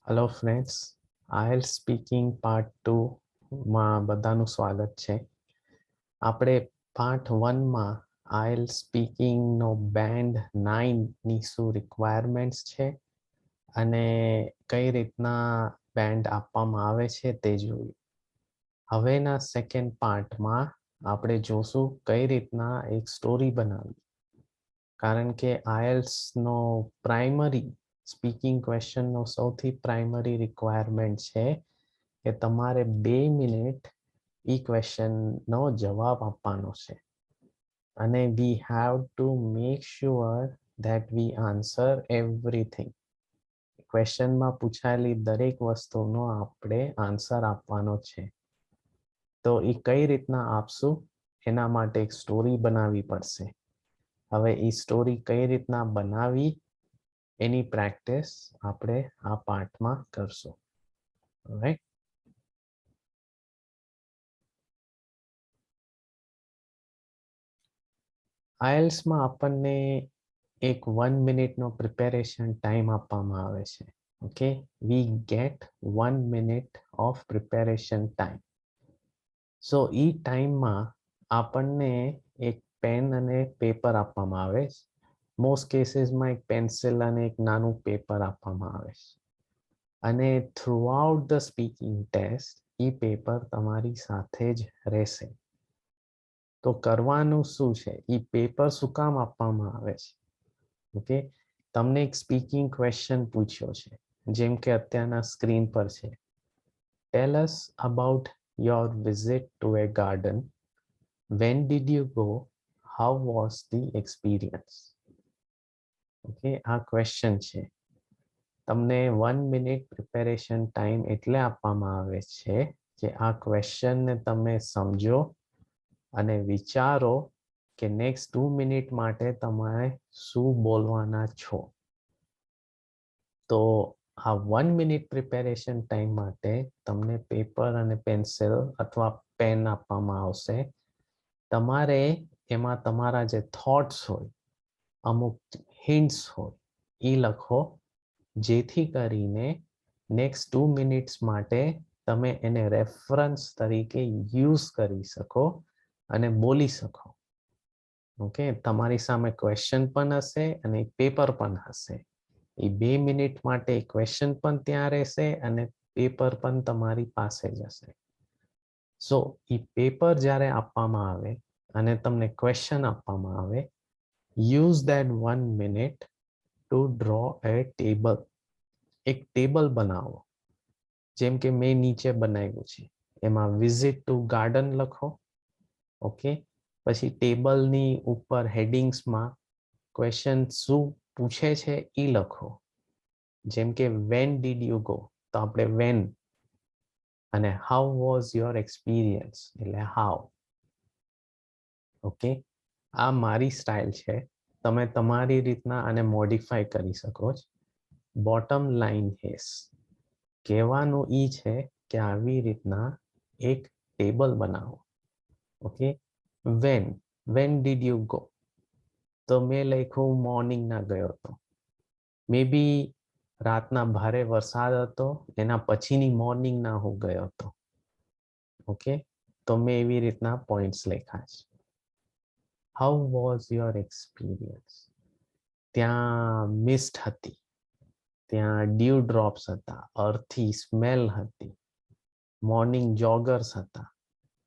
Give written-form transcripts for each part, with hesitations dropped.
Hello friends, IELTS speaking part 2માં બધાનું સ્વાગત છે. આપણે પાર્ટ 1માં IELTS સ્પીકિંગનો બેન્ડ 9ની શું રિક્વાયરમેન્ટ્સ છે અને કઈ રીતના બેન્ડ આપવામાં આવે છે તે જોયું. હવેના સેકન્ડ પાર્ટમાં આપણે જોશું કઈ રીતના એક સ્ટોરી બનાવવી, કારણ કે IELTSનો પ્રાઇમરી સ્પીકિંગ ક્વેશ્ચનનો સૌથી પ્રાઇમરી રિક્વાયરમેન્ટ છે કે તમારે 2 મિનિટ એ ક્વેશ્ચનનો જવાબ આપવાનો છે અને we have to make sure that we answer everything. ક્વેશ્ચનમાં પૂછાયેલી દરેક વસ્તુનો આપણે આન્સર આપવાનો છે. તો એ કઈ રીતના આપશું એના માટે એક સ્ટોરી બનાવવી પડશે. હવે એ સ્ટોરી કઈ રીતના બનાવી એની પ્રેક્ટિસ આપણે આ પાર્ટમાં કરશું. રાઈટ? IELTSમાં આપણને એક 1 મિનિટનો પ્રિપેરેશન ટાઈમ આપવામાં આવે છે. Okay, we get 1 minute of preparation time. So એ ટાઈમમાં આપણને એક પેન અને પેપર આપવામાં આવે છે. મોસ્ટ કેસીસમાં એક પેન્સિલ અને એક નાનું પેપર આપવામાં આવે છે અને થ્રુઆઉટ ધ સ્પીકિંગ ટેસ્ટ એ પેપર તમારી સાથે જ રહેશે. તો કરવાનું શું છે, એ પેપર શું કામ આપવામાં આવે છે? ઓકે, તમને એક સ્પીકિંગ ક્વેશ્ચન પૂછ્યો છે, જેમ કે અત્યારના સ્ક્રીન પર છે. Tell us about your visit to a garden. When did you go? How was the experience? Okay, આ ક્વેશ્ચન છે. તમને 1 મિનિટ પ્રિપેરેશન ટાઈમ એટલે આપવામાં આવે છે કે આ ક્વેશ્ચનને તમે સમજો અને વિચારો કે નેક્સ્ટ 2 મિનિટ માટે તમારે શું બોલવાના છો. તો આ 1 મિનિટ પ્રિપેરેશન ટાઈમ માટે તમને પેપર અને પેન્સિલ અથવા પેન આપવામાં આવશે. તમારે એમાં તમારા જે થોટ્સ હોય, અમુક હિન્ટ્સ હોય, એ લખો, જેથી કરીને નેક્સ્ટ 2 મિનિટ્સ માટે તમે એને રેફરન્સ તરીકે યુઝ કરી શકો અને બોલી શકો. ઓકે, તમારી સામે ક્વેશ્ચન પણ હશે અને પેપર પણ હશે. એ 2 મિનિટ માટે ક્વેશ્ચન પણ ત્યાં રહેશે અને પેપર પણ તમારી પાસે જ હશે. સો એ પેપર જ્યારે આપવામાં આવે અને તમને ક્વેશ્ચન આપવામાં આવે, use that 1 minute to draw A table. એક ટેબલ બનાવો, જેમ કે મેં નીચે બનાવ્યું છે. એમાં વિઝિટ ટુ ગાર્ડન લખો. ઓકે, પછી ટેબલની ઉપર હેડિંગ્સમાં ક્વેશ્ચન શું પૂછે છે એ લખો. જેમ કે વેન ડીડ યુ ગો, તો આપણે વેન, અને હાઉ વોઝ યોર એક્સપિરિયન્સ એટલે હાઉ. ઓકે, આ મારી સ્ટાઇલ છે. તમે તમારી રીતના આને મોડિફાઈ કરી શકો છો. બોટમ લાઈન ઇઝ, કહેવાનું ઈ છે કે આવી રીતના એક ટેબલ બનાવો. Okay, van did you go, તો મેં લખ્યું મોર્નિંગના ગયો હતો. મે બી રાતના ભારે વરસાદ હતો, એના પછીની મોર્નિંગના હું ગયો હતો. ઓકે, તો મેં એવી રીતના પોઈન્ટ્સ લખ્યા છે. How was your experience? ત્યાં મિસ્ટ હતી, ત્યાં ડ્યુ ડ્રોપ્સ હતા, અર્થી સ્મેલ હતી, મોર્નિંગ જોગર્સ હતા,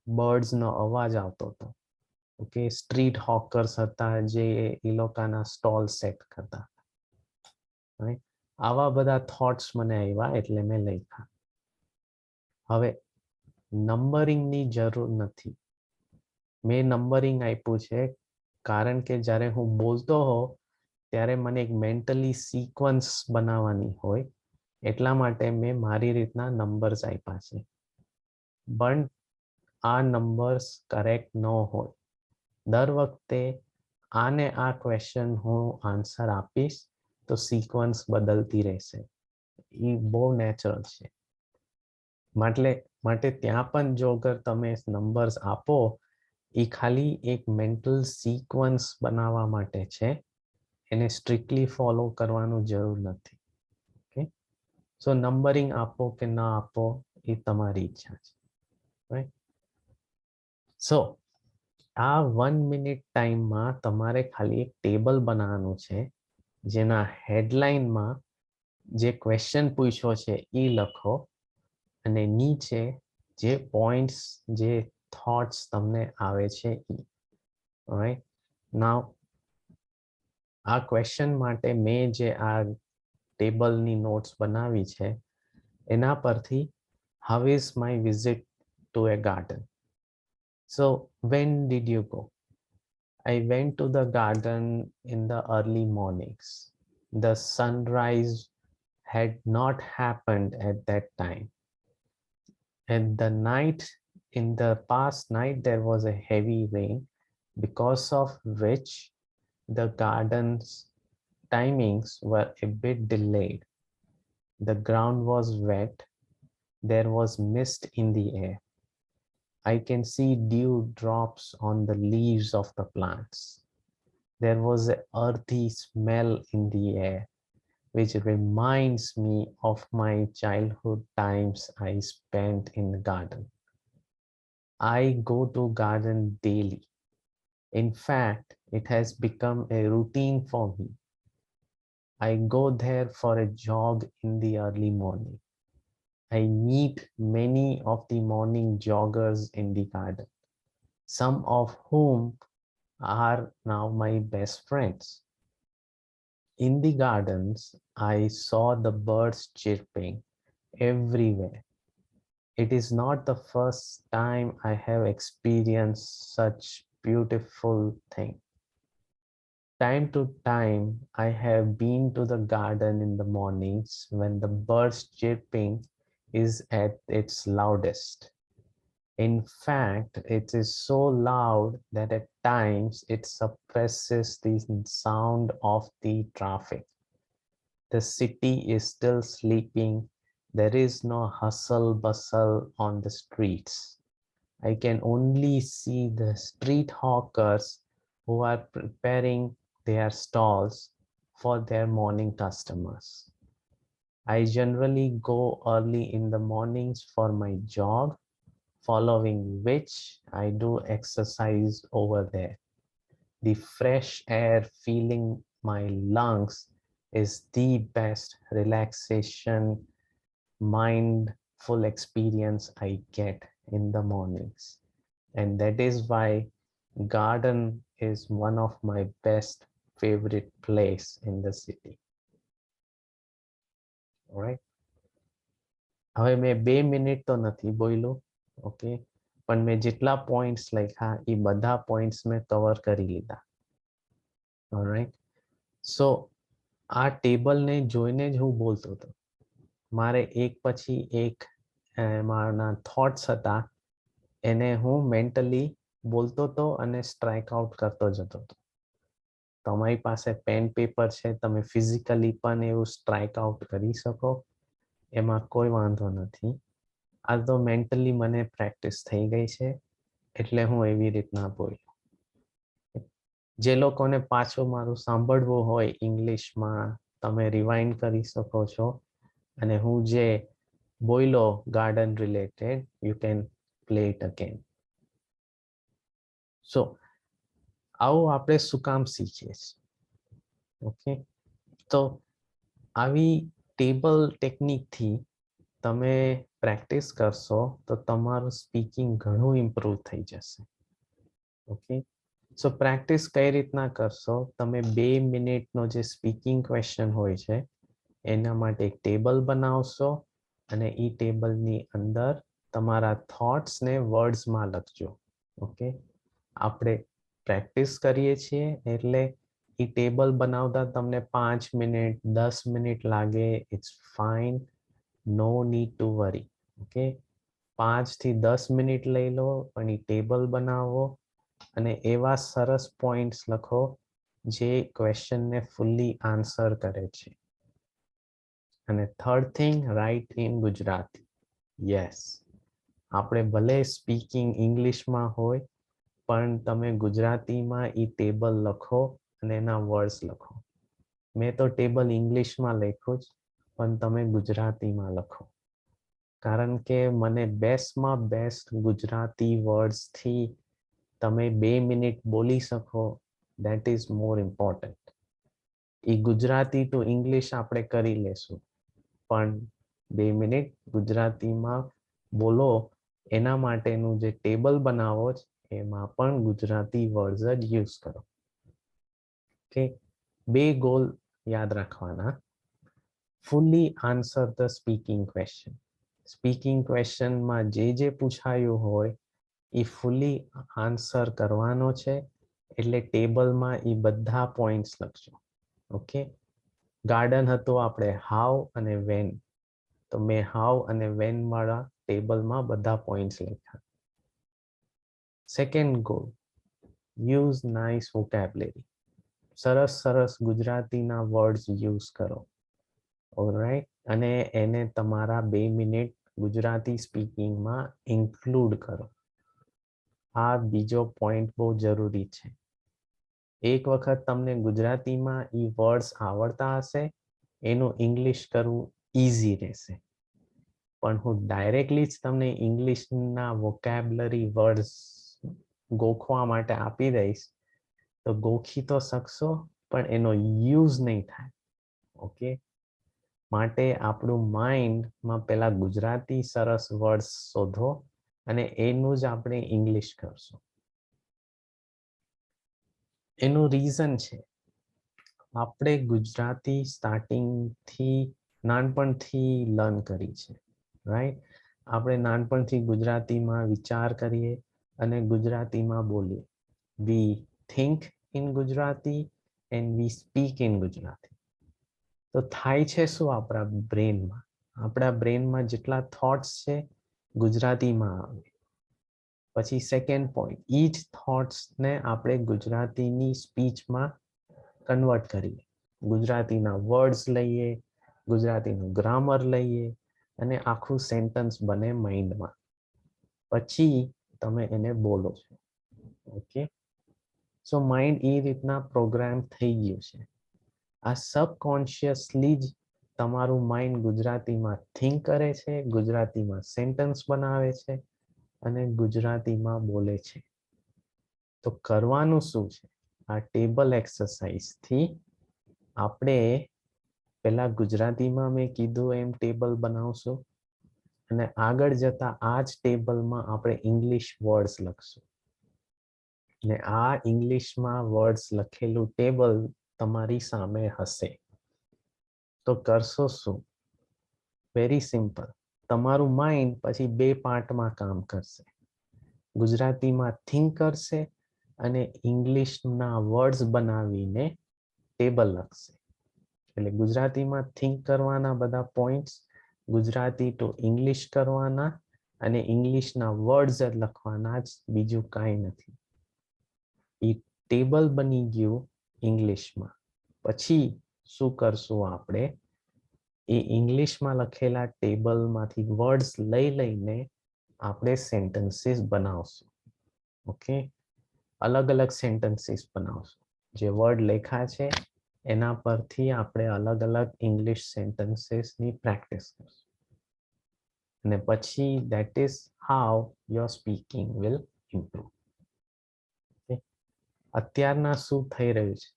બર્ડ્સનો અવાજ આવતો હતો. ઓકે, સ્ટ્રીટ હોકર્સ હતા જે એ લોકોના સ્ટોલ સેટ કરતા. આવા બધા થોટ્સ મને આવ્યા એટલે મેં લખ્યા. હવે નંબરિંગની જરૂર નથી. મેં નંબરિંગ આપ્યું છે કારણ કે જ્યારે હું બોલતો હોઉં ત્યારે મને એક મેન્ટલી સિક્વન્સ બનાવવાની હોય, એટલા માટે મેં મારી રીતના નંબર્સ આપ્યા છે. પણ આ નંબર્સ કરેક્ટ ન હોય. દર વખતે આને આ ક્વેશ્ચન હું આન્સર આપીશ તો સિક્વન્સ બદલતી રહેશે. એ બહુ નેચરલ છે. માટે ત્યાં પણ જો અગર તમે નંબર્સ આપો, એ ખાલી એક મેન્ટલ સિક્વન્સ બનાવવા માટે છે. એને સ્ટ્રિક્ટલી ફોલો કરવાનું જરૂર નથી. ઓકે, સો નંબરિંગ આપો કે ના આપો એ તમારી ઈચ્છા છે, રાઈટ. સો આ 1 મિનિટ ટાઈમમાં તમારે ખાલી એક ટેબલ બનાવવાનું છે, જેના હેડલાઇનમાં જે ક્વેશ્ચન પૂછ્યો છે એ લખો અને નીચે જે પોઈન્ટ્સ, જે થોટ્સ તમને આવે છે એ, રાઈટ. નાવ આ ક્વેશ્ચન માટે મેં જે આ ટેબલની નોટ્સ બનાવી છે એના પરથી how is my visit to a garden. So when did you go? I went to the garden in the early mornings. The sunrise had not happened at that time. And the night, in the past night, there was a heavy rain, because of which the garden's timings were a bit delayed. The ground was wet. There was mist in the air. I can see dew drops on the leaves of the plants. There was an earthy smell in the air, which reminds me of my childhood times I spent in the garden. I go to garden daily. In fact, it has become a routine for me. I go there for a jog in the early morning. I meet many of the morning joggers in the garden, some of whom are now my best friends. In the gardens, I saw the birds chirping everywhere. It is not the first time I have experienced such beautiful thing. Time to time, I have been to the garden in the mornings when the birds chirping is at its loudest. In fact, it is so loud that at times it suppresses the sound of the traffic. The city is still sleeping. There is no hustle bustle on the streets. I can only see the street hawkers who are preparing their stalls for their morning customers. I generally go early in the mornings for my jog, following which I do exercise over there. The fresh air filling my lungs is the best relaxation, mindful experience I get in the mornings. And that is why garden is one of my best favorite place in the city. All right. હવે મેં 2 minute તો નથી બોલ્યો, okay, પણ મેં જેટલા points લખ્યા એ બધા પોઈન્ટ્સ મેં કવર કરી લીધા. ઓલરાઈટ. સો આ ટેબલને જોઈને જ હું બોલતો હતો. મારે એક પછી એક મારા થોટ્સ હતા એને હું મેન્ટલી બોલતો હતો અને સ્ટ્રાઇક આઉટ કરતો જતો હતો. તમારી પાસે પેન પેપર છે, તમે ફિઝિકલી પણ એવું સ્ટ્રાઇક આઉટ કરી શકો, એમાં કોઈ વાંધો નથી. આ તો મેન્ટલી મને પ્રેક્ટિસ થઈ ગઈ છે એટલે હું એવી રીતના બોલ્યો. જે લોકોને પાછું મારું સાંભળવું હોય ઇંગ્લિશમાં, તમે રિવાઇન્ડ કરી શકો છો અને હું જે બોલ્યો garden related, you can play it again. So આવું આપણે શું કામ શીખીએ છીએ? ઓકે, તો આવી ટેબલ ટેકનિકથી તમે પ્રેક્ટિસ કરશો તો તમારું સ્પીકિંગ ઘણું ઇમ્પ્રૂવ થઈ જશે. ઓકે, સો પ્રેક્ટિસ કઈ રીતના કરશો? તમે 2 મિનિટનો જે સ્પીકિંગ ક્વેશ્ચન હોય છે એના માટે એક ટેબલ બનાવશો અને એ ટેબલની અંદર તમારા થોટ્સને વર્ડ્સમાં લખજો. ઓકે, આપણે પ્રેક્ટિસ કરીએ છીએ એટલે એ ટેબલ બનાવતા તમને 5 મિનિટ 10 મિનિટ લાગે, it's fine, no need to worry. Okay, 5 થી 10 મિનિટ લઈ લો પણ એ ટેબલ બનાવો અને એવા સરસ પોઈન્ટ્સ લખો જે ક્વેશ્ચનને ફૂલ્લી આન્સર કરે છે. અને third thing, write in Gujarati. Yes, આપણે ભલે સ્પીકિંગ ઇંગ્લિશમાં હોય પણ તમે ગુજરાતીમાં એ ટેબલ લખો અને એના વર્ડ્સ લખો. મેં તો ટેબલ ઇંગ્લિશમાં લખ્યું જ પણ તમે ગુજરાતીમાં લખો, કારણ કે મને બેસ્ટમાં બેસ્ટ ગુજરાતી વર્ડ્સથી તમે 2 મિનિટ બોલી શકો, that is more important. A Gujarati two English આપણે કરી લેશું, પણ 2 મિનિટ ગુજરાતીમાં બોલો એના માટેનું જે ટેબલ બનાવો છે એમાં પણ ગુજરાતી વર્ડ્સ જ યુઝ કરો. ઓકે, 2 ગોલ યાદ રાખવાના. Fully answer the speaking question. Speaking ક્વેશ્ચનમાં જે પૂછાયું હોય એ ફુલ્લી આન્સર કરવાનો છે, એટલે ટેબલમાં એ બધા પોઈન્ટ્સ લખજો. ઓકે, ગાર્ડન હતું આપણે હાઉ અને વેન, તો મેં હાઉ અને વેન વાળા ટેબલમાં બધા પોઈન્ટ્સ લખ્યા. Second goal, use nice vocabulary. સરસ સરસ ગુજરાતીના વર્ડ્સ યુઝ કરો. ઓલરાઈટ, અને એને તમારા 2 મિનિટ ગુજરાતી સ્પીકિંગમાં ઇન્ક્લુડ કરો. આ બીજો પોઈન્ટ બહુ જરૂરી છે. એક વખત તમને ગુજરાતીમાં એ વર્ડ્સ આવડતા હશે, એનું ઇંગ્લિશ કરવું ઈઝી રહેશે. પણ હું ડાયરેક્ટલી જ તમને ઇંગ્લિશના વોકેબ્યુલરી વર્ડ્સ ગોખવા માટે આપી દઈશ, તો ગોખી તો શકશો પણ એનો યુઝ નહીં થાય. ઓકે, માટે આપણું માઇન્ડમાં પહેલા ગુજરાતી સરસ વર્ડ્સ શોધો અને એનું જ આપણે ઇંગ્લિશ કરશું. એનું રીઝન છે, આપણે ગુજરાતી સ્ટાર્ટિંગથી નાનપણથી લર્ન કરી છે, રાઈટ? આપણે નાનપણથી ગુજરાતીમાં વિચાર કરીએ અને ગુજરાતીમાં બોલીએ. વી think in Gujarati and we speak in Gujarati. તો થાય છે શું આપણા બ્રેનમાં? આપણા બ્રેનમાં જેટલા થોટ્સ છે ગુજરાતીમાં આવે. પછી સેકન્ડ પોઈન્ટ, ઈ જ થોટ્સને આપણે ગુજરાતીની સ્પીચમાં કન્વર્ટ કરીએ. ગુજરાતીના વર્ડ્સ લઈએ, ગુજરાતીનું ગ્રામર લઈએ અને આખું સેન્ટન્સ બને માઇન્ડમાં. પછી તમે એને બોલો છો. ઓકે, સો માઇન્ડ એ રીતના પ્રોગ્રામ થઈ ગયું છે. આ સબકોન્શિયસલી જ તમારું માઇન્ડ ગુજરાતીમાં થિંક કરે છે, ગુજરાતીમાં સેન્ટન્સ બનાવે છે અને ગુજરાતીમાં બોલે છે. તો કરવાનું શું છે? આ ટેબલ એક્સરસાઇઝથી આપણે પહેલા ગુજરાતીમાં મેં કીધું એમ ટેબલ બનાવશું અને આગળ જતા આ જ ટેબલમાં આપણે ઇંગ્લિશ વર્ડ્સ લખશું. ને આ ઇંગ્લિશમાં વર્ડ્સ લખેલું ટેબલ તમારી સામે હશે. તો કરશો શું? Very simple. તમારું માઇન્ડ પછી 2 પાર્ટમાં કામ કરશે. ગુજરાતીમાં થિંક કરશે અને ઇંગ્લિશના વર્ડ્સ બનાવીને ટેબલ લખશે. એટલે ગુજરાતીમાં થિંક કરવાના બધા પોઈન્ટ્સ, ગુજરાતી ટુ ઇંગ્લિશ કરવાના અને ઇંગ્લિશના વર્ડ્સ જ લખવાના, જ બીજું કાંઈ નથી. એ ટેબલ બની ગયું ઇંગ્લિશમાં. પછી શું કરશું આપણે? એ ઇંગ્લિશમાં લખેલા ટેબલમાંથી વર્ડ્સ લઈને આપણે સેન્ટેન્સીસ બનાવશું. ઓકે, અલગ અલગ સેન્ટેન્સીસ બનાવશું. જે વર્ડ લેખા છે એના પરથી આપણે અલગ અલગ ઇંગ્લિશ સેન્ટેન્સીસની પ્રેક્ટિસ કરશું. અને પછી that is how your speaking will improve. અત્યારના શું થઈ રહ્યું છે?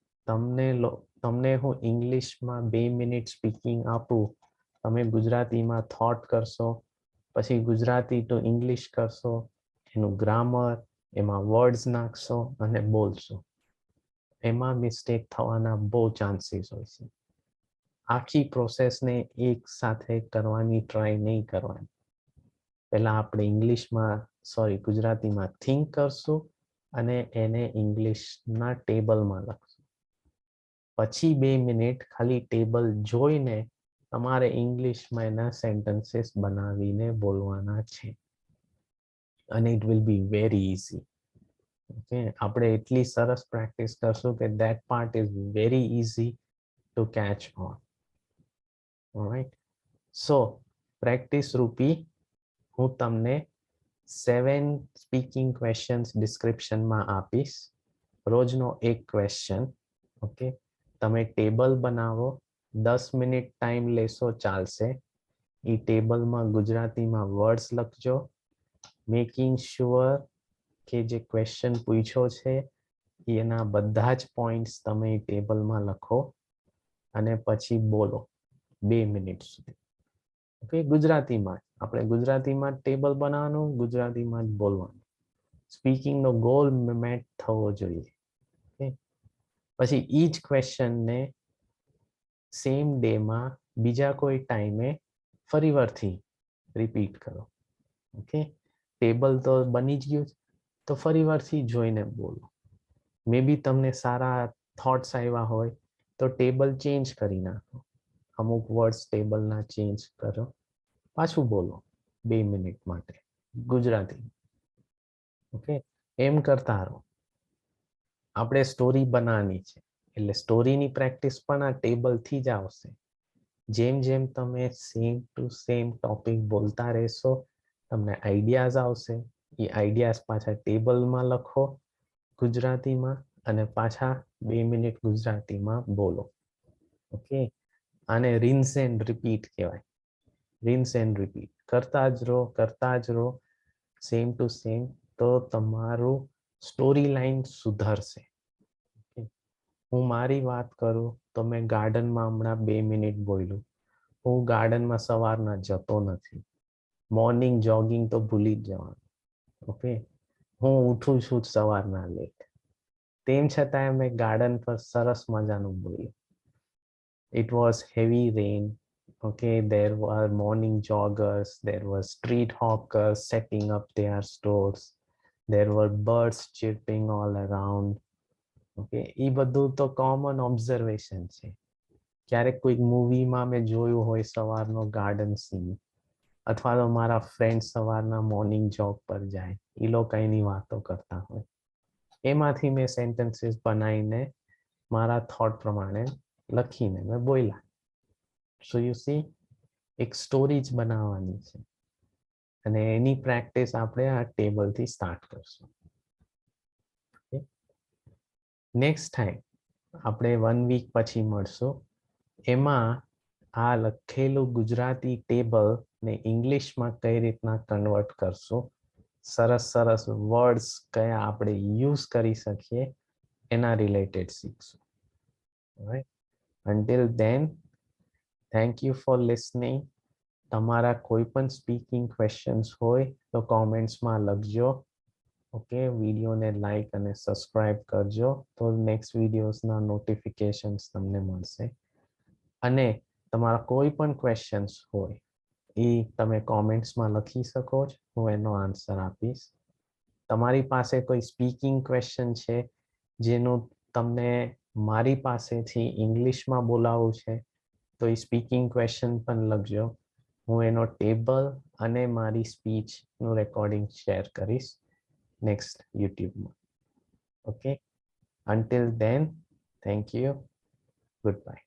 તમને હું ઇંગ્લિશમાં 2 મિનિટ સ્પીકિંગ આપું, તમે ગુજરાતીમાં થોટ કરશો, પછી ગુજરાતી ટુ ઇંગ્લિશ કરશો, એનું ગ્રામર, એમાં વર્ડ્સ નાખશો અને બોલશો. એમાં મિસ્ટેક થવાના બહુ ચાન્સીસ હોય છે. આખી પ્રોસેસને એક સાથે કરવાની ટ્રાય નહીં કરવાની. પહેલા આપણે ગુજરાતીમાં થિંક કરશું અને એને ઇંગ્લિશના ટેબલમાં લખશું. પછી 2 મિનિટ ખાલી ટેબલ જોઈને તમારે ઇંગ્લિશમાં એના સેન્ટેન્સીસ બનાવીને બોલવાના છે. અને it will be very easy. Okay, આપણે એટલી સરસ પ્રેક્ટિસ કરશું કે that part is very easy to catch on. Alright, so practice રૂપી હું તમને 7 સ્પીકિંગ ક્વેશ્ચન્સ ડિસ્ક્રિપ્શનમાં આપીશ. રોજનો એક ક્વેશ્ચન. ઓકે, તમે ટેબલ બનાવો 10 મિનિટ ટાઈમ લેશો ચાલશે. એ ટેબલમાં ગુજરાતીમાં વર્ડ્સ લખજો, મેકિંગ શ્યોર કે જે ક્વેશ્ચન પૂછ્યો છે એના બધા જ પોઈન્ટ્સ તમે ટેબલમાં લખો અને પછી બોલો 2 મિનિટ સુધી. ઓકે, ગુજરાતીમાં આપણે ગુજરાતીમાં ટેબલ બનાવવાનું, ગુજરાતીમાં જ બોલવાનું. સ્પીકિંગનો ગોલ મેટ થવો જોઈએ. ઓકે, પછી ઈ જ ક્વેશ્ચનને સેમ ડેમાં બીજા કોઈ ટાઈમે ફરીવારથી રિપીટ કરો. ઓકે, ટેબલ તો બની જ ગયું, તો ફરીવારથી જોઈને બોલો. મે બી તમને સારા થોટ્સ આવ્યા હોય તો ટેબલ ચેન્જ કરી નાખો, અમુક વર્ડ્સ ટેબલના ચેન્જ કરો, પાછું બોલો 2 મિનિટ માટે ગુજરાતી. ઓકે, એમ કરતા રહો. આપણે સ્ટોરી બનાવવાની છે એટલે સ્ટોરીની પ્રેક્ટિસ પણ આ ટેબલથી જ આવશે. જેમ જેમ તમે સેમ ટુ સેમ ટોપિક બોલતા રહેશો તમને આઈડિયાઝ આવશે. એ આઈડિયાઝ પાછા ટેબલમાં લખો ગુજરાતીમાં અને પાછા 2 મિનિટ ગુજરાતીમાં બોલો. ઓકે, આને રિન્સ એન્ડ રિપીટ કહેવાય. રિન્સ એન્ડ રિપીટ કરતા જ રહો સેમ ટુ સેમ, તો તમારું સ્ટોરી લાઈન સુધરશે. હું મારી વાત કરું તો મેં ગાર્ડનમાં હમણાં 2 મિનિટ બોલ્યું. હું ગાર્ડનમાં સવારના જતો નથી, મોર્નિંગ જોગિંગ તો ભૂલી જ જવાનું. ઓકે, હું ઉઠું છું સવારના લેટ, તેમ છતાં મેં ગાર્ડન પર સરસ મજાનું બોલ્યું. It was heavy rain. Okay, there were morning joggers, there were street hawkers setting up their stores, there were birds chirping all around. Okay, એ બધું તો કોમન ઓબ્ઝર્વેશન છે. ક્યારેક કોઈક મૂવીમાં મેં જોયું હોય સવારનો ગાર્ડન સીન, અથવા તો મારા ફ્રેન્ડ સવારના મોર્નિંગ જોગ પર જાય, એ લોકો એની વાતો કરતા હોય, એમાંથી મેં સેન્ટેન્સીસ બનાવીને મારા થોટ પ્રમાણે લખીને મેં બોલ્યા. સો યુ સી, એક સ્ટોરી જ બનાવવાની છે અને એની પ્રેક્ટિસ આપણે આ ટેબલથી સ્ટાર્ટ કરશું. નેક્સ્ટ ટાઈમ આપણે 1 વીક પછી મળશું. એમાં આ લખેલું ગુજરાતી ટેબલ ને ઇંગ્લિશમાં કઈ રીતના કન્વર્ટ કરશું, સરસ સરસ વર્ડ્સ કયા આપણે યુઝ કરી શકીએ એના રિલેટેડ શીખશું. Right, until then, thank you for listening. તમારા કોઈ પણ સ્પીકિંગ ક્વેશ્ચન્સ હોય તો કોમેન્ટ્સમાં લખજો. ઓકે, વિડીયોને લાઈક અને સબસ્ક્રાઇબ કરજો તો નેક્સ્ટ વિડીયોઝના નોટિફિકેશન્સ તમને મળશે. અને તમારા કોઈ પણ ક્વેશ્ચન્સ હોય એ તમે કોમેન્ટ્સમાં લખી શકો છો, હું એનો આન્સર આપીશ. તમારી પાસે કોઈ સ્પીકિંગ ક્વેશ્ચન છે જેનું તમને મારી પાસેથી ઇંગ્લિશમાં બોલાવવું છે તો એ સ્પીકિંગ ક્વેશ્ચન પણ લખજો. હું એનો ટેબલ અને મારી સ્પીચનું રેકોર્ડિંગ શેર કરીશ નેક્સ્ટ યુટ્યુબમાં. Okay, until then, thank you, goodbye.